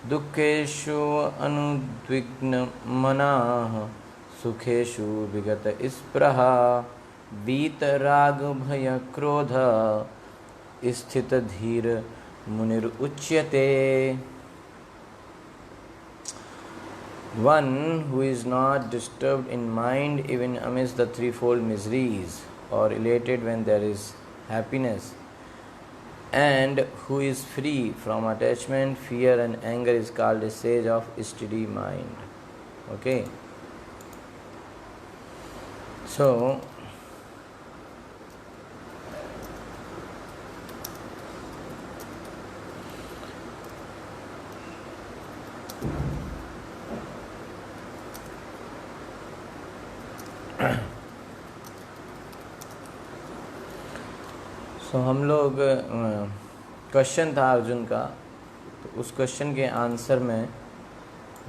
दुःखेषु अनुद्विग्नमनाः सुखेषु विगतस्पृहा वीतरागभयक्रोध स्थितधीर मुनिरुच्यते. One who is not disturbed in mind even amidst the threefold miseries, or elated when there is happiness, and who is free from attachment, fear and anger is called a sage of steady mind. Okay. So हम लोग question था अर्जुन का, तो उस question के answer में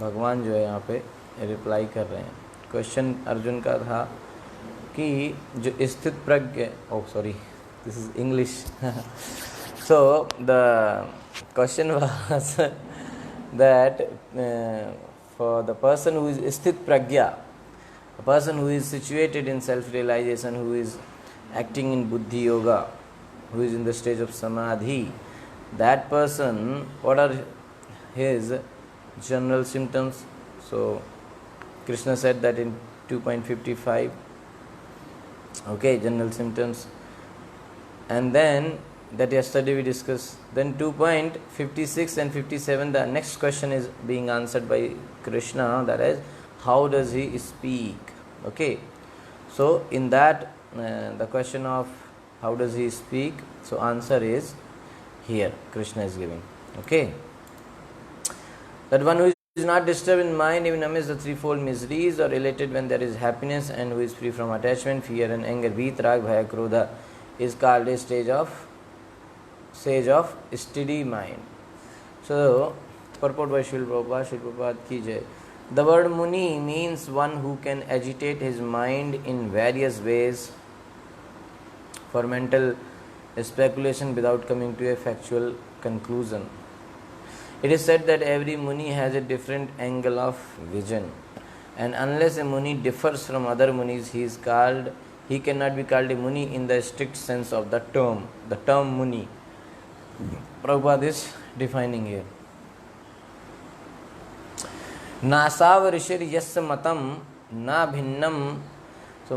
भगवान जो है यहाँ पे रिप्लाई कर रहे हैं. क्वेश्चन अर्जुन का था कि जो स्थित प्रज्ञ, this is English. So the question was that for the person who is स्थित प्रज्ञा, a person who is situated in self realization, who is acting in buddhi yoga, who is in the stage of samadhi, that person, what are his general symptoms? So Krishna said that in 2.55, okay, general symptoms, and then that yesterday we discussed. Then 2.56 and 57, the next question is being answered by Krishna, that is, how does he speak? Okay, so in that the question of how does he speak, so answer is here Krishna is giving. Okay, that one who is not disturbed in mind even amidst the threefold miseries, or elated when there is happiness, and who is free from attachment, fear and anger, veet rag bhaya krodha, is called a sage of steady mind. So purport by Srila Prabhupada ki jai. The word Muni means one who can agitate his mind in various ways for mental speculation without coming to a factual conclusion. It is said that every Muni has a different angle of vision, and unless a Muni differs from other Munis, he cannot be called a Muni in the strict sense of the term. The term Muni, Prabhupada is defining here. नासाव ऋषिर यस्य मतम ना भिन्नम. So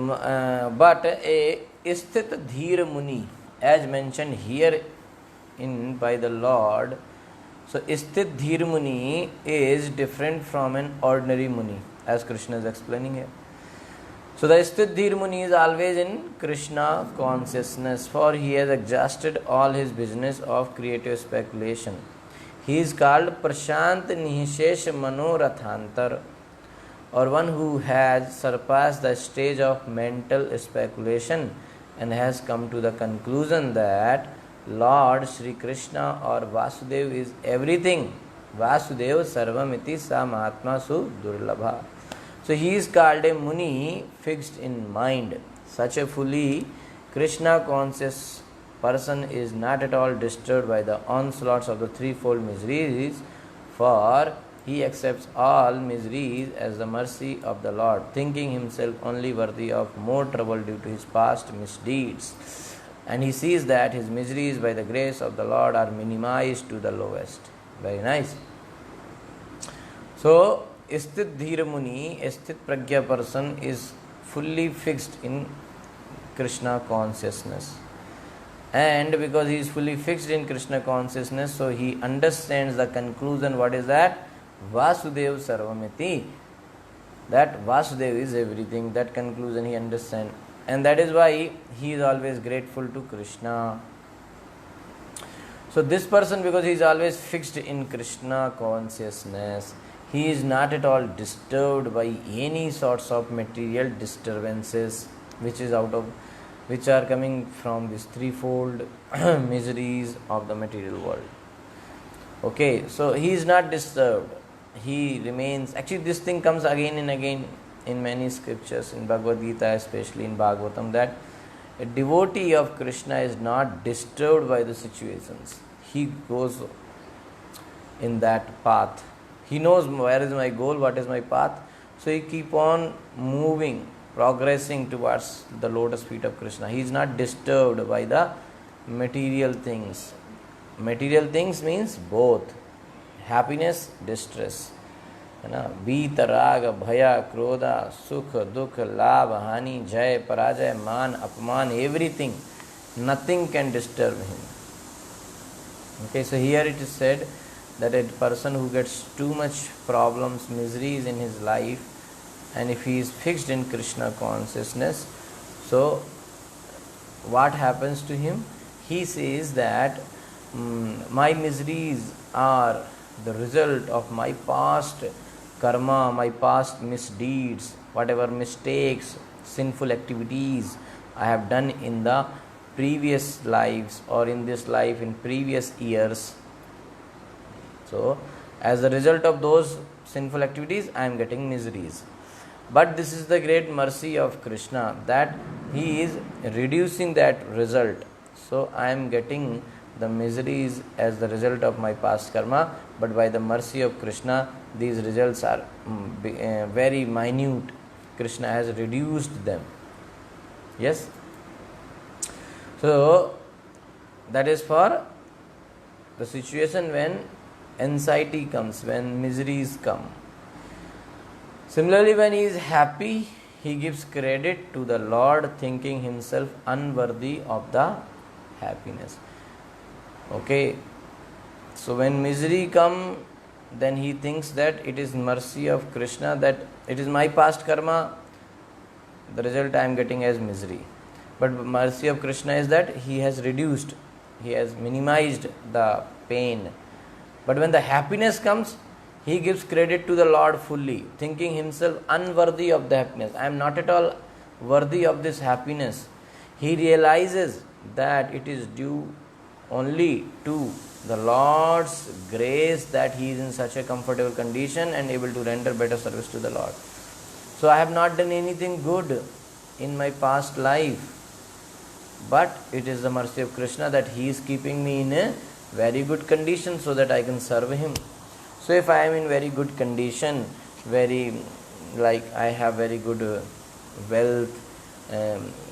but a स्थित धीर मुनि, as mentioned here in by the Lord, so स्थित धीर muni is different from an ordinary muni, as Krishna is explaining here. So the sthit dhir muni is always in Krishna consciousness, for he has exhausted all his business of creative speculation. He is called Prashant Niheshesh Manorathantar, or one who has surpassed the stage of mental speculation and has come to the conclusion that Lord Sri Krishna or Vasudev is everything. Vasudev Sarvamiti Sa Mahatma Su Durlabha. So he is called a Muni fixed in mind. Such a fully Krishna conscious person is not at all disturbed by the onslaughts of the threefold miseries, for he accepts all miseries as the mercy of the Lord, thinking himself only worthy of more trouble due to his past misdeeds. And he sees that his miseries by the grace of the Lord are minimized to the lowest. Very nice. So, Sthit Dhira Muni, a Sthit Pragya person, is fully fixed in Krishna consciousness. And because he is fully fixed in Krishna consciousness, so he understands the conclusion. What is that? Vasudev Sarvamiti. That Vasudev is everything. That conclusion he understands. And that is why he is always grateful to Krishna. So this person, because he is always fixed in Krishna consciousness, he is not at all disturbed by any sorts of material disturbances which are coming from this threefold miseries of the material world. Okay, so he is not disturbed. He remains. Actually, this thing comes again and again in many scriptures, in Bhagavad Gita, especially in Bhagavatam, that a devotee of Krishna is not disturbed by the situations. He goes in that path. He knows where is my goal, what is my path. So he keep on moving, progressing towards the lotus feet of Krishna. He is not disturbed by the material things. Material things means both happiness, distress. है ना, बीत राग भय क्रोध सुख दुख लाभ हानि जय पराजय मान अपमान, everything, nothing can disturb him. Okay, so here it is said that a person who gets too much problems, miseries in his life, and if he is fixed in Krishna consciousness, so what happens to him? He says that my miseries are the result of my past karma, my past misdeeds, whatever mistakes, sinful activities I have done in the previous lives or in this life in previous years. So, as a result of those sinful activities, I am getting miseries. But this is the great mercy of Krishna, that he is reducing that result. So, I am getting the miseries as the result of my past karma, but by the mercy of Krishna, these results are very minute. Krishna has reduced them. Yes? So, that is for the situation when anxiety comes, when miseries come. Similarly, when he is happy, he gives credit to the Lord, thinking himself unworthy of the happiness. Okay, so when misery come, then he thinks that it is mercy of Krishna, that it is my past karma, the result I am getting as misery. But mercy of Krishna is that he has reduced, he has minimized the pain. But when the happiness comes, he gives credit to the Lord fully, thinking himself unworthy of the happiness. I am not at all worthy of this happiness. He realizes that it is due only to the Lord's grace that he is in such a comfortable condition and able to render better service to the Lord. So I have not done anything good in my past life, but it is the mercy of Krishna that he is keeping me in a very good condition so that I can serve him. So if I am in very good condition, I have very good wealth,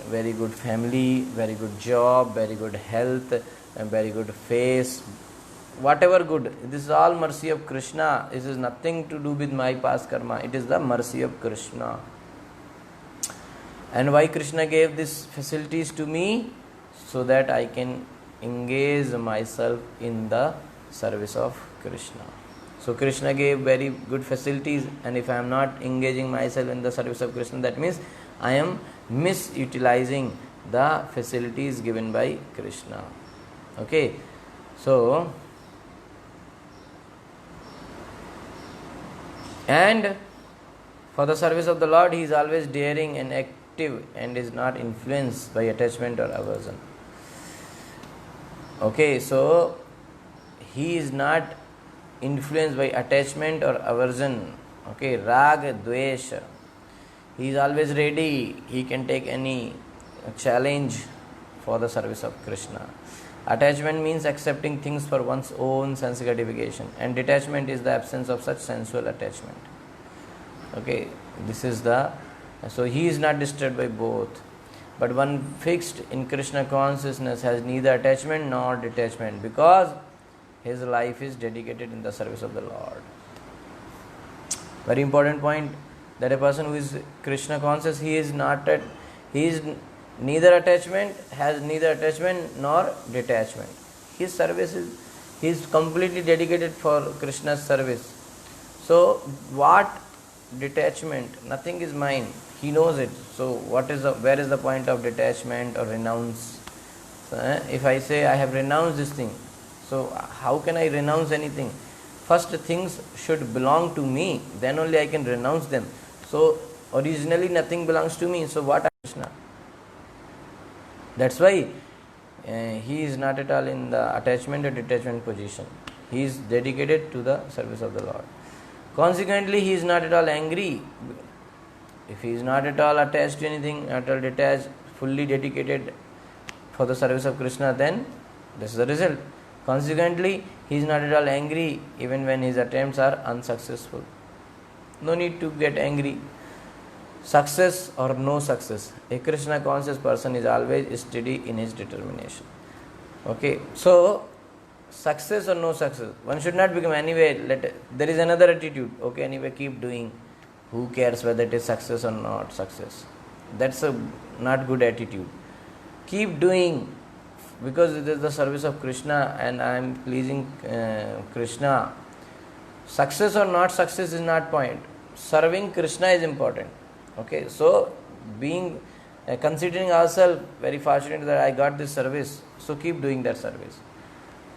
very good family, very good job, very good health, and very good face, whatever good, this is all mercy of Krishna. This is nothing to do with my past karma. It is the mercy of Krishna. And why Krishna gave these facilities to me? So that I can engage myself in the service of Krishna. So Krishna gave very good facilities, and if I am not engaging myself in the service of Krishna, that means I am misutilizing the facilities given by Krishna. Okay, so and for the service of the Lord, he is always daring and active and is not influenced by attachment or aversion. Okay, so he is not influenced by attachment or aversion. Okay, rag, dvesh. He is always ready. He can take any challenge for the service of Krishna. Attachment means accepting things for one's own sense gratification, and detachment is the absence of such sensual attachment. Okay, this is so he is not disturbed by both. But one fixed in Krishna consciousness has neither attachment nor detachment, because his life is dedicated in the service of the Lord. Very important point, that a person who is Krishna conscious, he is neither attachment, has neither attachment nor detachment. His service he is completely dedicated for Krishna's service. So what detachment? Nothing is mine. He knows it. So where is the point of detachment or renounce? So, if I say I have renounced this thing, so how can I renounce anything? First things should belong to me, then only I can renounce them. So originally nothing belongs to me, so what Krishna? That's why he is not at all in the attachment or detachment position. He is dedicated to the service of the Lord. Consequently, he is not at all angry. If he is not at all attached to anything, at all detached, fully dedicated for the service of Krishna, then this is the result. Consequently, he is not at all angry even when his attempts are unsuccessful. No need to get angry. Success or no success, a Krishna conscious person is always steady in his determination. Okay, so success or no success, one should not become anyway. There is another attitude. Okay, anyway, keep doing. Who cares whether it is success or not success? That's a not good attitude. Keep doing, because it is the service of Krishna and I am pleasing Krishna. Success or not success is not point. Serving Krishna is important. Okay, so being considering ourselves very fortunate that I got this service, so keep doing that service.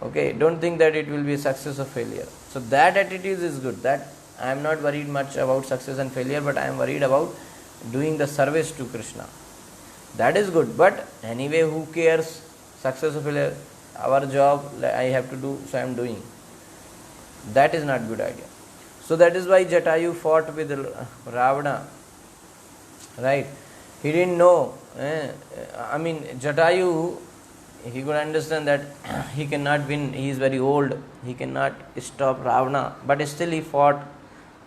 Okay, don't think that it will be success or failure. So that attitude is good. That I am not worried much about success and failure, but I am worried about doing the service to Krishna. That is good. But anyway, who cares success or failure? Our job I have to do, so I am doing. That is not good idea. So that is why Jatayu fought with Ravana. Right? He didn't know. Jatayu, he could understand that he cannot win. He is very old. He cannot stop Ravana. But still he fought.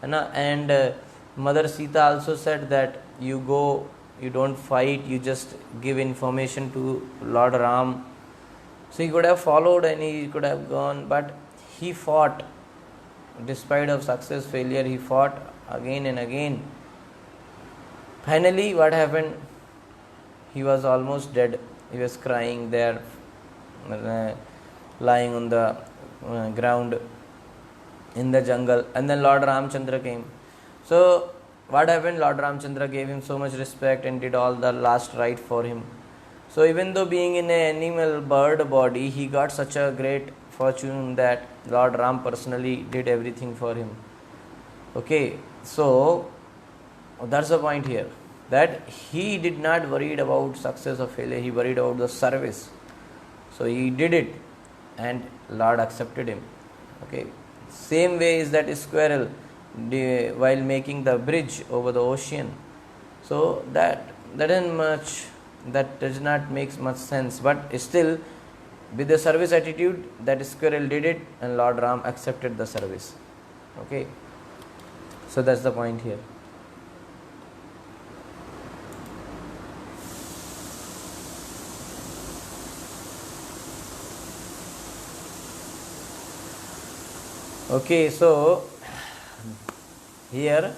And Mother Sita also said that you go, you don't fight, you just give information to Lord Ram. So he could have followed and he could have gone, but he fought. Despite of success, failure, he fought again and again. Finally, what happened? He was almost dead. He was crying there, lying on the ground in the jungle. And then Lord Ramchandra came. So what happened? Lord Ramchandra gave him so much respect and did all the last rite for him. So even though being in an animal bird body, he got such a great fortune that Lord Ram personally did everything for him. Okay, so that's the point here, that he did not worried about success or failure, he worried about the service. So he did it and Lord accepted him. Okay, same way is that squirrel while making the bridge over the ocean. So that does not make much sense, but still with the service attitude, that squirrel did it and Lord Ram accepted the service. Okay, so that's the point here. Okay, so here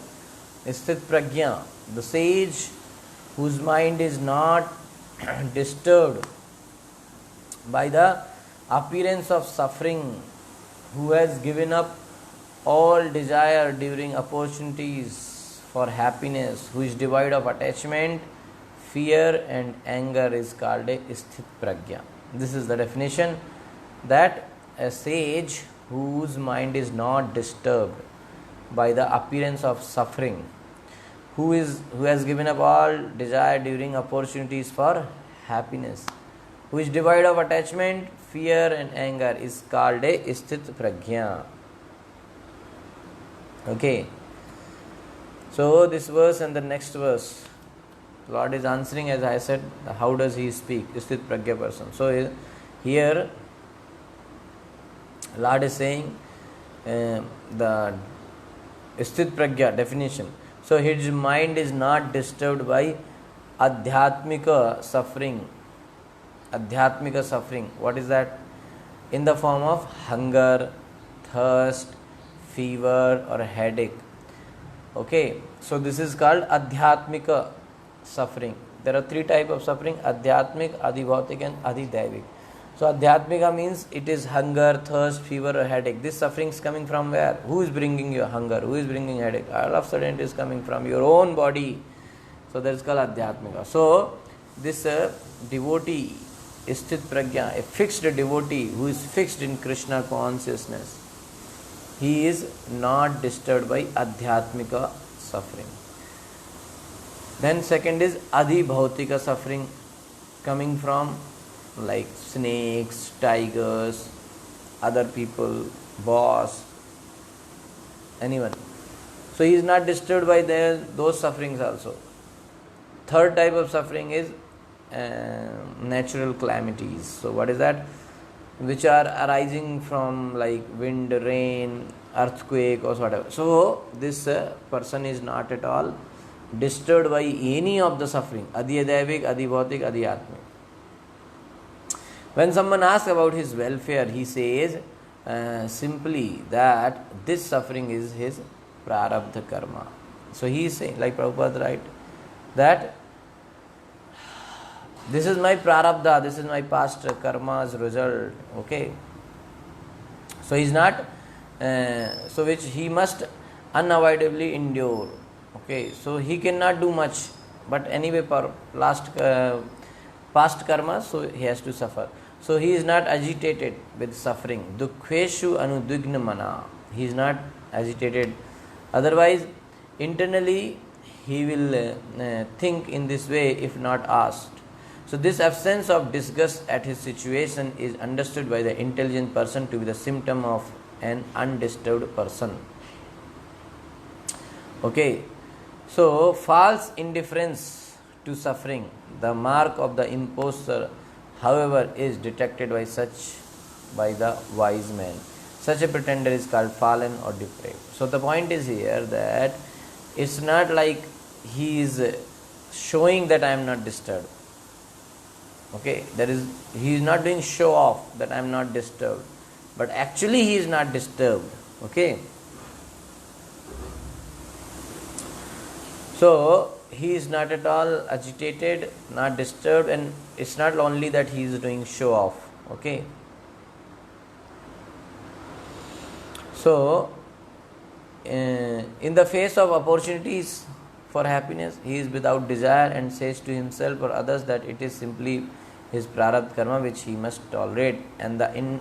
Sthit Prajna, the sage whose mind is not disturbed by the appearance of suffering, who has given up all desire during opportunities for happiness, who is devoid of attachment, fear and anger, is called a Sthit Prajna. This is the definition, that a sage whose mind is not disturbed by the appearance of suffering, who has given up all desire during opportunities for happiness, who is devoid of attachment, fear and anger, is called a Sthit Prajna. Okay, so this verse and the next verse, Lord is answering, as I said, how does he speak, Sthit Prajna person. So here Lord is saying the Sthit Prajna definition. So his mind is not disturbed by adhyatmika suffering. Adhyatmika suffering, what is that? In the form of hunger, thirst, fever or headache. Okay, so this is called adhyatmika suffering. There are three types of suffering: adhyatmik, adhibhautik and adhidaivik. So adhyatmika means it is hunger, thirst, fever or headache. This suffering is coming from where? Who is bringing you hunger? Who is bringing headache? All of a sudden it is coming from your own body. So that is called adhyatmika. So this devotee, Sthit Prajna, a fixed devotee who is fixed in Krishna consciousness, he is not disturbed by adhyatmika suffering. Then second is adhibhautika suffering, coming from like snakes, tigers, other people, boss, anyone. So he is not disturbed by those sufferings also. Third type of suffering is natural calamities. So what is that? which are arising from like wind, rain, earthquake or whatever. So this person is not at all disturbed by any of the suffering, adi adaivic, adi bhautik, adi atmic. When someone asks about his welfare, he says simply that this suffering is his prarabdha karma. So he is saying, like Prabhupada write, that this is my prarabdha, this is my past karma's result. Okay. So he is not, so which he must unavoidably endure. Okay. So he cannot do much, but anyway, for past karma, so he has to suffer. So he is not agitated with suffering. Dukkheshu anudvigna mana. He is not agitated. Otherwise, internally he will think in this way if not asked. So this absence of disgust at his situation is understood by the intelligent person to be the symptom of an undisturbed person. Okay. So false indifference to suffering, the mark of the impostor, however, is detected by the wise man. Such a pretender is called fallen or depraved. So the point is here that it's not like he is showing that I am not disturbed. Okay, he is not doing show off that I am not disturbed, but actually he is not disturbed. Okay, so he is not at all agitated, not disturbed, and it's not only that he is doing show off. Okay, so in the face of opportunities for happiness, he is without desire and says to himself or others that it is simply his prarabdha karma which he must tolerate, and the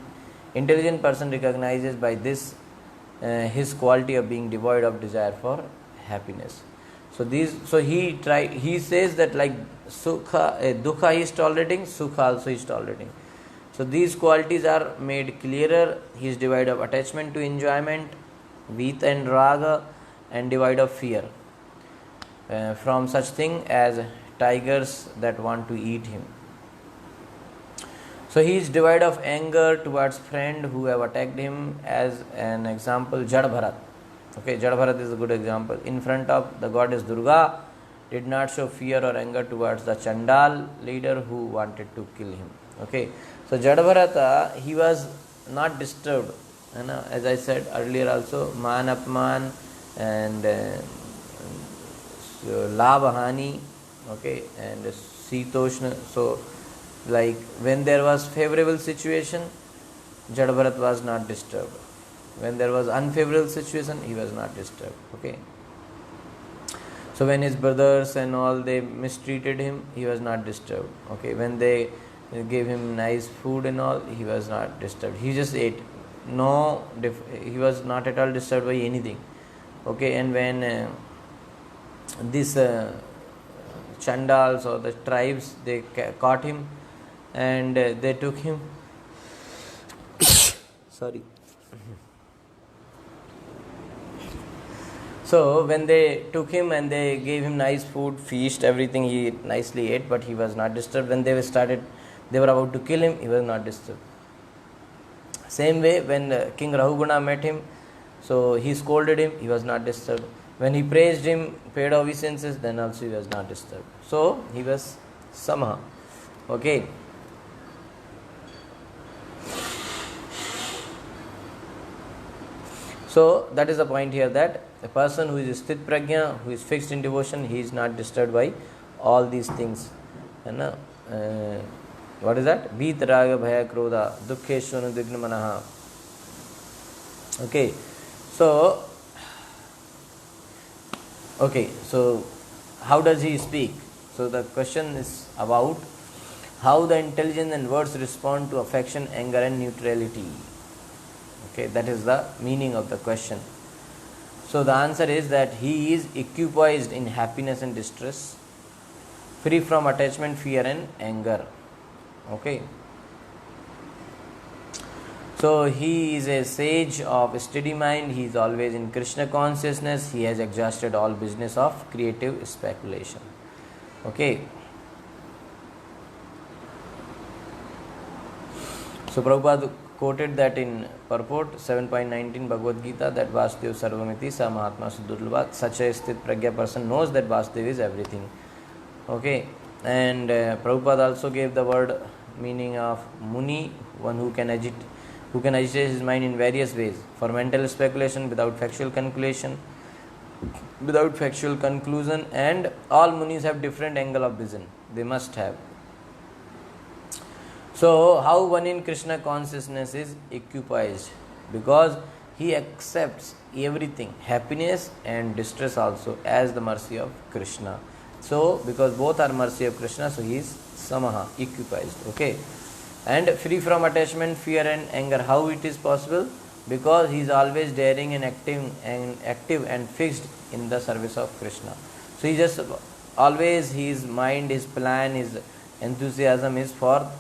intelligent person recognizes by this his quality of being devoid of desire for happiness. So he says that like dukkha he is tolerating, sukha also he is tolerating. So these qualities are made clearer. He is devoid of attachment to enjoyment, vita and raga, and devoid of fear from such thing as tigers that want to eat him. So he is devoid of anger towards friend who have attacked him. As an example, Jad Bharat. Okay, Jad Bharat is a good example. In front of the goddess Durga, did not show fear or anger towards the Chandal leader who wanted to kill him. Okay, so Jad Bharata, he was not disturbed. As I said earlier also, man apman and labhani, okay, and sitoshna. So like when there was favorable situation, Jad Bharat was not disturbed. When there was unfavorable situation, he was not disturbed. Okay. So when his brothers and all they mistreated him, he was not disturbed. Okay. When they gave him nice food and all, he was not disturbed. He just ate. He was not at all disturbed by anything. Okay. And when these Chandals or the tribes, they caught him and they took him. Sorry. So when they took him and they gave him nice food, feast, everything, he nicely ate, but he was not disturbed. When they were about to kill him, he was not disturbed. Same way, when King Rahuguna met him, so he scolded him, he was not disturbed. When he praised him, paid obeisances, then also he was not disturbed. So he was Samha. Okay. So that is the point here, that a person who is sthit prajna, who is fixed in devotion, he is not disturbed by all these things. What is that? Beat raga bhaya krodha dukkheshu anudvigna manaha. Okay. So how does he speak? So the question is about how the intelligence and words respond to affection, anger and neutrality. Okay, that is the meaning of the question. So the answer is that he is equipoised in happiness and distress, free from attachment, fear and anger. Okay. So he is a sage of steady mind. He is always in Krishna consciousness. He has exhausted all business of creative speculation. Okay. So Prabhupada quoted that in purport 7.19 Bhagavad Gita, that Vasudev Sarvamiti Sa Mahatma Suddurlabha. Such a sthit pragya person knows that Vasudev is everything. Okay, and Prabhupada also gave the word meaning of Muni, one who can agitate his mind in various ways for mental speculation without factual conclusion, and all Munis have different angle of vision. They must have. So, how one in Krishna consciousness is equipoised? Because he accepts everything, happiness and distress also, as the mercy of Krishna. So, because both are mercy of Krishna, so he is samaha, equipoised. Okay, and free from attachment, fear and anger. How it is possible? Because he is always daring and active and fixed in the service of Krishna. So he just always, his mind, his plan, his enthusiasm is for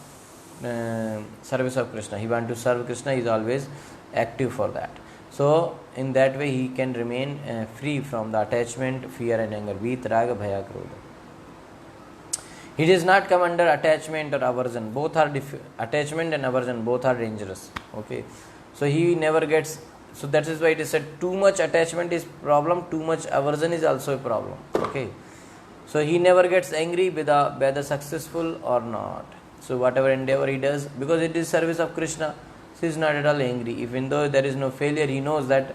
service of Krishna. He wants to serve Krishna. He is always active for that. So in that way he can remain free from the attachment, fear and anger. Veet, raga, bhaya, krodha. He does not come under attachment or aversion. Both are attachment and aversion, both are dangerous. Okay, so he never gets. So that is why it is said too much attachment is problem, too much aversion is also a problem. Okay, so he never gets angry whether successful or not. So whatever endeavor he does, because it is service of Krishna, so he is not at all angry. Even though there is no failure, he knows that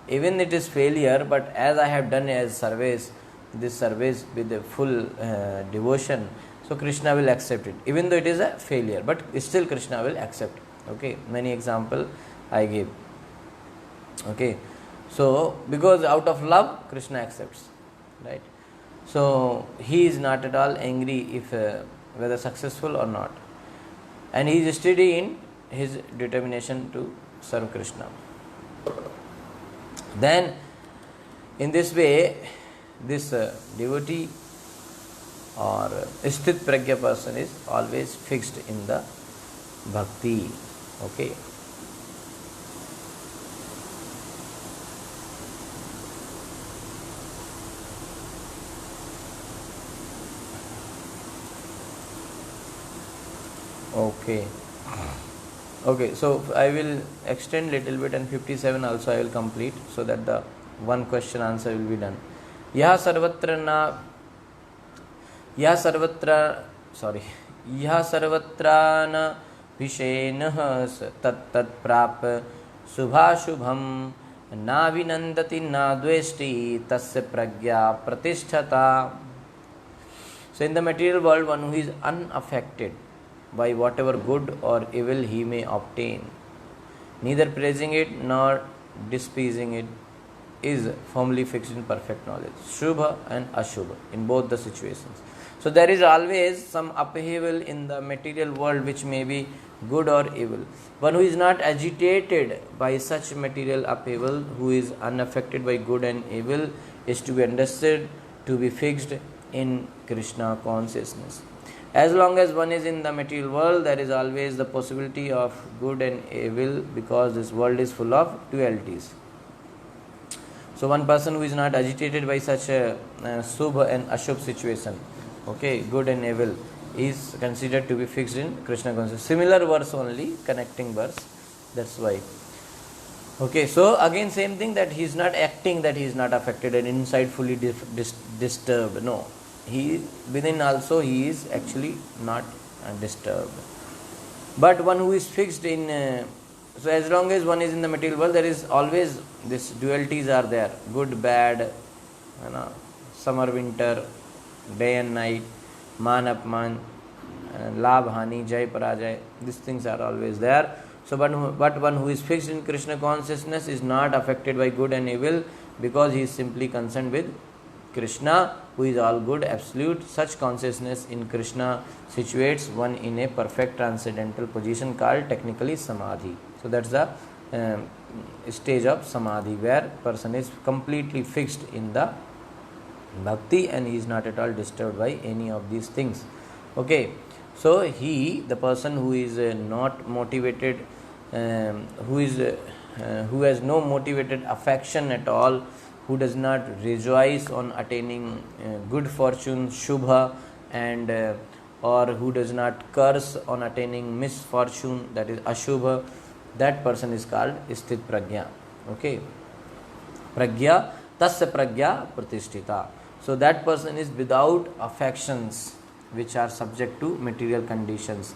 even it is failure, but as I have done as service, this service with a full devotion, so Krishna will accept it, even though it is a failure, but still Krishna will accept. Okay, many example I gave. Okay, so because out of love Krishna accepts, right? So he is not at all angry if whether successful or not, and he is steady in his determination to serve Krishna. Then in this way, this devotee or sthit pragya person is always fixed in the bhakti. Okay, okay, so I will extend little bit, and 57 also I will complete, so that the one question answer will be done. यह सर्वत्र न विषेणः तत्तत् प्राप शुभाशुभम न विनन्दति न द्वेष्टि तस्य प्रज्ञा प्रतिष्ठता. So in the material world, one who is unaffected by whatever good or evil he may obtain, neither praising it nor displeasing it, is firmly fixed in perfect knowledge, Shubha and Ashubha, in both the situations. So there is always some upheaval in the material world which may be good or evil. One who is not agitated by such material upheaval, who is unaffected by good and evil, is to be understood to be fixed in Krishna consciousness. As long as one is in the material world, there is always the possibility of good and evil, because this world is full of dualities. So one person who is not agitated by such a Subha and Ashubha situation, okay, good and evil, is considered to be fixed in Krishna consciousness. Similar verse only, connecting verse, that's why. Okay, so again same thing, that he is not acting that he is not affected and inside fully disturbed. No, he within also he is actually not disturbed. But one who is fixed in so as long as one is in the material world, there is always this dualities are there, good, bad, summer, winter, day and night, man, apman, labh, hani, jay, parajay. These things are always there. So but one who is fixed in Krishna consciousness is not affected by good and evil, because he is simply concerned with Krishna, who is all good, absolute. Such consciousness in Krishna situates one in a perfect transcendental position called technically samadhi. So that's the stage of samadhi, where person is completely fixed in the bhakti and he is not at all disturbed by any of these things. Okay, so the person who is not motivated, who has no motivated affection at all, who does not rejoice on attaining good fortune, shubha, and or who does not curse on attaining misfortune, that is ashubha, that person is called sthit prajna. Okay, pragya, tasya pragya pratisthita. So that person is without affections which are subject to material conditions,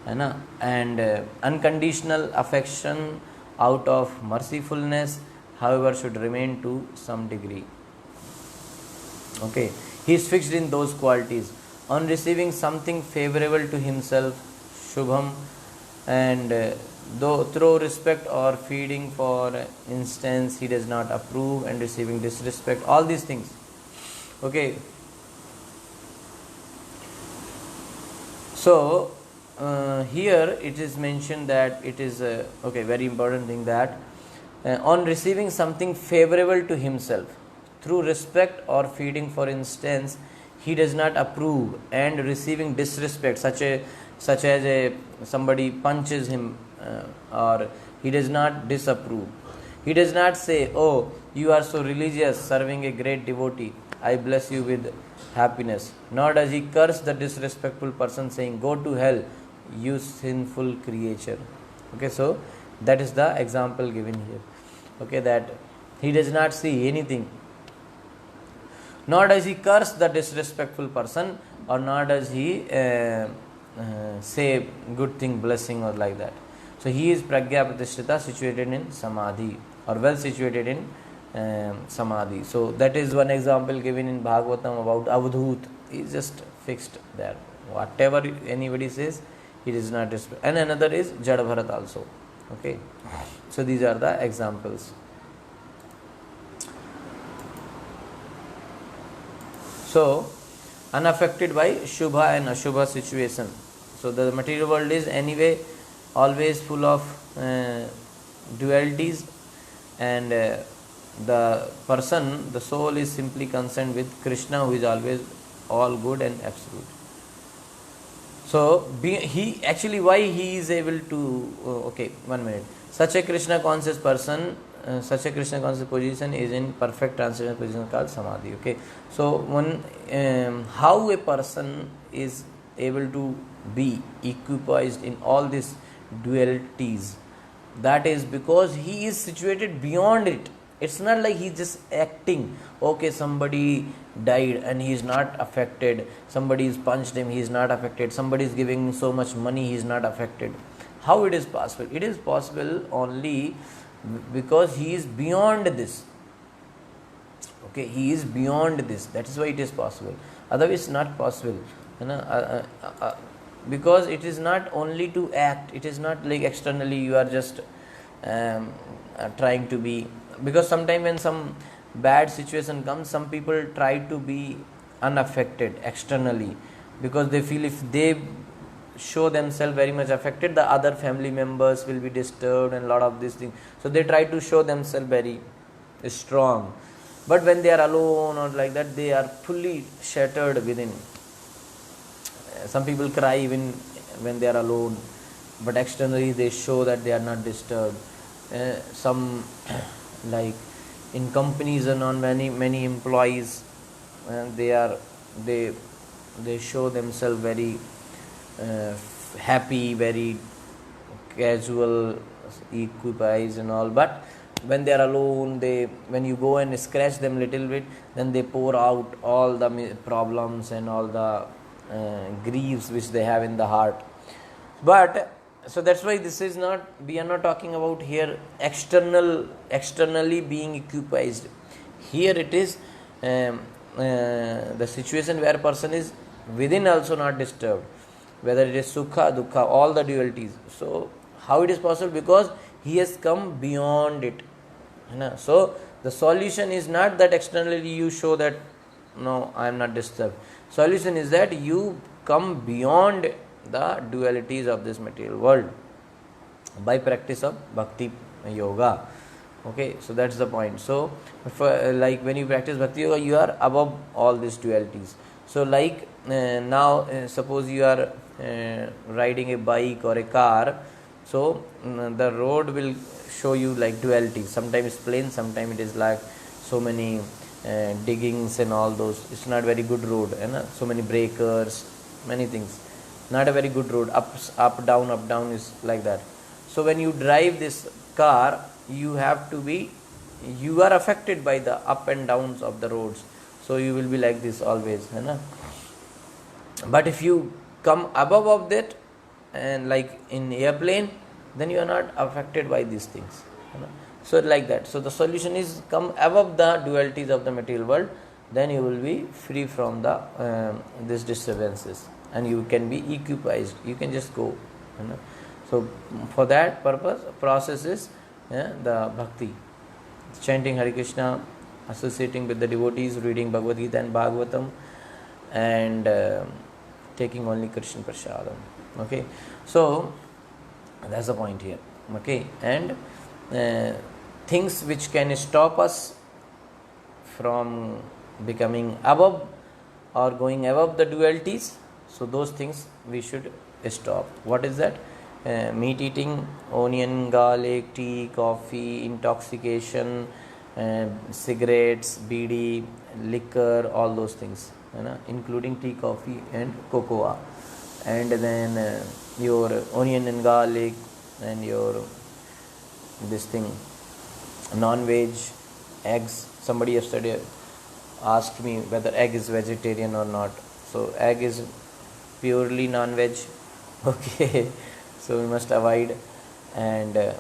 है ना, and unconditional affection out of mercifulness, however, should remain to some degree. Okay, he is fixed in those qualities. On receiving something favorable to himself, shubham, and though through respect or feeding, for instance, he does not approve, and receiving disrespect, all these things. Okay, so here it is mentioned that it is okay, very important thing, that on receiving something favorable to himself through respect or feeding, for instance, he does not approve, and receiving disrespect, such as somebody punches him, or he does not disapprove. He does not say, oh, you are so religious, serving a great devotee, I bless you with happiness. Nor does he curse the disrespectful person, saying, go to hell, you sinful creature. Okay, so that is the example given here. Okay, that he does not see anything. Nor does he curse the disrespectful person, or nor does he say good thing, blessing, or like that. So he is pragya pratisthita, situated in samadhi, or well situated in samadhi. So that is one example given in Bhagavatam about avadhut. He is just fixed there. Whatever anybody says, he does not respect. And another is Jad Bharat also. Okay, so these are the examples. So unaffected by shubha and ashubha situation. So the material world is anyway always full of dualities, and the person, the soul, is simply concerned with Krishna, who is always all good and absolute. So he actually, why he is able to okay, 1 minute. Such a Krishna conscious person, such a Krishna conscious position is in perfect transcendental position called samadhi. Okay, so how a person is able to be equipoised in all these dualities, that is because he is situated beyond it. It's not like he's just acting. Okay, somebody died and he is not affected. Somebody is punched him, he is not affected. Somebody is giving so much money, he is not affected. How it is possible? It is possible only because he is beyond this. Okay, he is beyond this. That is why it is possible. Otherwise, it's not possible. Because it is not only to act. It is not like externally you are just trying to be. Because sometimes when some bad situation comes, some people try to be unaffected externally, because they feel if they show themselves very much affected, the other family members will be disturbed and a lot of these things. So they try to show themselves very strong. But when they are alone or like that, they are fully shattered within. Some people cry even when they are alone, but externally they show that they are not disturbed. Some like in companies and on many employees, they show themselves very happy, very casual, equipoised and all. But when they are alone, when you go and scratch them little bit, then they pour out all the problems and all the griefs which they have in the heart. But so that's why this is not, we are not talking about here externally being equipoised. Here it is the situation where a person is within also not disturbed, whether it is sukha, dukkha, all the dualities. So how it is possible? Because he has come beyond it. So the solution is not that externally you show that no, I am not disturbed. Solution is that you come beyond the dualities of this material world by practice of bhakti yoga. Okay, so that's the point. So like when you practice bhakti yoga, you are above all these dualities. So like now suppose you are riding a bike or a car, so the road will show you like dualities. Sometimes it's plain, sometimes it is like so many diggings and all those. It's not very good road, and so many breakers, many things. not a very good road, up down is like that. So when you drive this car, you are affected by the up and downs of the roads, so you will be like this always, है ना. But if you come above of that, and like in airplane, then you are not affected by these things, है ना. So like that. So the solution is come above the dualities of the material world, then you will be free from the these disturbances, and you can be equipized, you can just go, you know. So for that purpose, process is the bhakti, chanting Hare Krishna, associating with the devotees, reading Bhagavad Gita and Bhagavatam, and taking only Krishna Prasadam. Okay, so that's the point here. Okay, and things which can stop us from becoming above or going above the dualities, so those things we should stop. What is that? Meat eating, onion, garlic, tea, coffee, intoxication, cigarettes, BD, liquor, all those things, including tea, coffee and cocoa. And then your onion and garlic, and your this thing, non-veg, eggs. Somebody yesterday asked me whether egg is vegetarian or not. So egg is purely non-veg. Okay, so we must avoid. And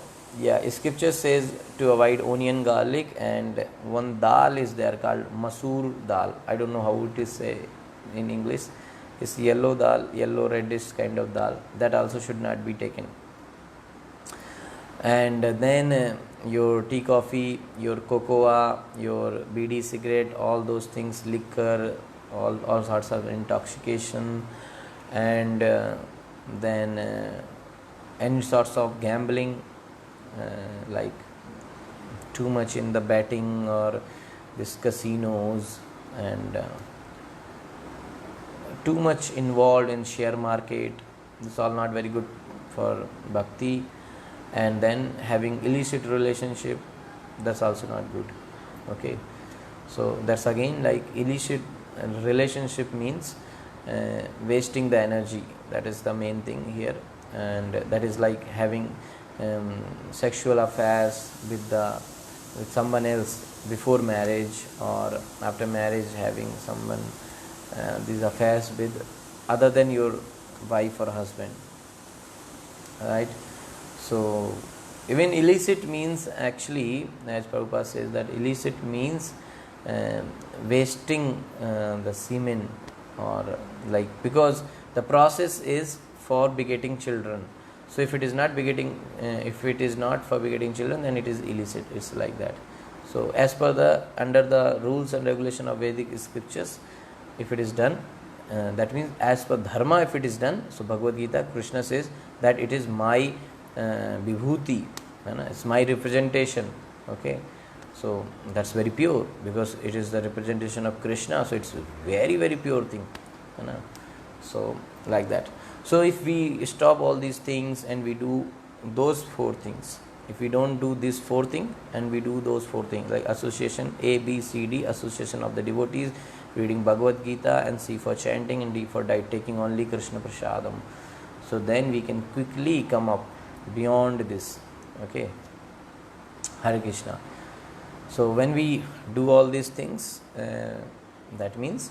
scripture says to avoid onion, garlic, and one dal is there called masoor dal. I don't know how it is say in English. It's yellow dal, yellow reddish kind of dal. That also should not be taken. And then your tea, coffee, your cocoa, your BD, cigarette, all those things, liquor, all sorts of intoxication, and then any sorts of gambling, like too much in the betting or this casinos, and too much involved in share market. This is all not very good for bhakti. And then having illicit relationship, that's also not good. Okay, so that's again like illicit relationship means wasting the energy. That is the main thing here. And that is like having sexual affairs with someone else before marriage, or after marriage having someone these affairs with other than your wife or husband, right? So even illicit means, actually, as Prabhupada says, that illicit means wasting the semen, or like, because the process is for begetting children. So if it is not for begetting children, then it is illicit. It's like that. So as per under the rules and regulation of Vedic scriptures, if it is done, that means as per dharma, if it is done. So Bhagavad Gita, Krishna says that it is my vibhuti, it's my representation. Okay, so that's very pure, because it is the representation of Krishna, so it's a very, very pure thing. So like that. So if we stop all these things and we do those four things, if we don't do these four things and we do those four things, like association A, B, C, D, association of the devotees, reading Bhagavad Gita, and C for chanting, and D for diet, taking only Krishna Prasadam, so then we can quickly come up beyond this. Okay, Hare Krishna. So when we do all these things, that means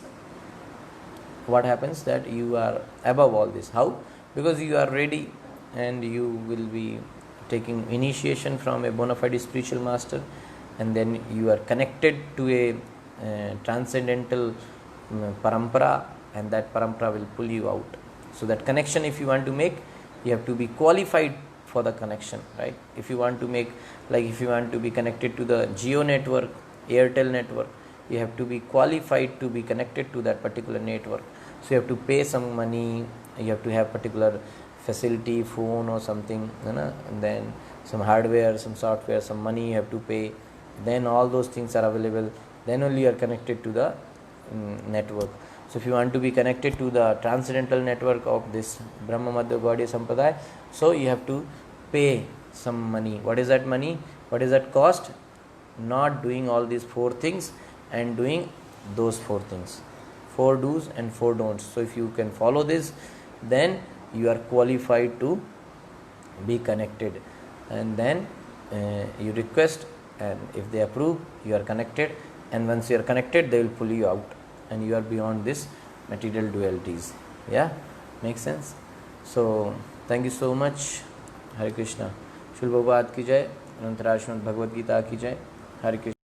what happens, that you are above all this. How? Because you are ready, and you will be taking initiation from a bona fide spiritual master, and then you are connected to a transcendental parampara, and that parampara will pull you out. So that connection, if you want to make, you have to be qualified for the connection, right? If you want to make, like if you want to be connected to the Jio network, Airtel network, you have to be qualified to be connected to that particular network. So you have to pay some money, you have to have particular facility, phone or something, and then some hardware, some software, some money you have to pay. Then all those things are available, then only you are connected to the network. So if you want to be connected to the transcendental network of this Brahma Madhya Gaudiya Sampradaya, so you have to pay some money. What is that money? What is that cost? Not doing all these four things and doing those four things. 4 do's and 4 don'ts. So if you can follow this, then you are qualified to be connected, and then you request, and if they approve, you are connected, and once you are connected, they will pull you out and you are beyond this material dualities. Yeah, makes sense? So thank you so much. Hare Krishna. Shri Prabhupada की जय, अनंतराय श्रीमद् भगवद गीता की जय. हरे कृष्ण.